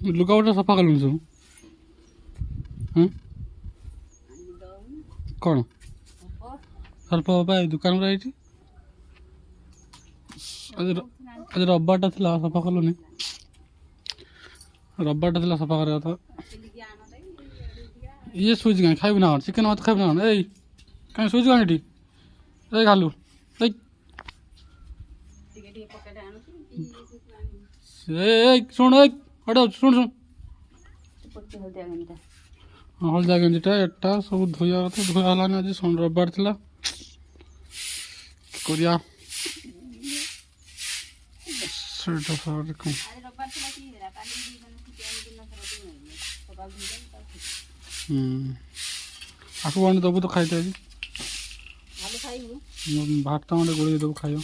ଲୁଗାପଟା ସଫା କଲୁଣି ସବୁ? ହଁ କ'ଣ ସ୍ୱଳ୍ପ ବାବା ଏଇ ଦୋକାନରେ ଏଇଠି ଆଜି ରବିବାରଟା ଥିଲା ସଫା କଲୁନି? ରବିବାରଟା ଥିଲା ସଫା କରିବା କଥା। ଇଏ ଶୋଇଛି କାହିଁ ଖାଇବୁ ନା କ'ଣ? ଚିକେନ୍ ଭାତ ଖାଇବୁ ନା କ'ଣ? ଏଇ କାହିଁ ଶୋଇଛୁ କାହିଁ ଏଠି? ଏଇ ଖାଲୁ ଏଇ ଏଇ ଶୁଣ ଏଇ ଏଇଟା ଶୁଣ ଶୁଣ ହଳଦିଆ ଗେଞ୍ଜିଟା ଏଟା ସବୁ ଧୋଇବା କଥା ଧୋଇବା ହେଲାନି ଆଜି ରବିବାର ଥିଲା କରିବା ସେଇଟା ଆକୁ ଆଣି ଦେବୁ ତ ଖାଇତେ ଆଜି ଭାତ ଖଣ୍ଡେ ଗୋଳେଇ ଦେବୁ ଖାଇବ।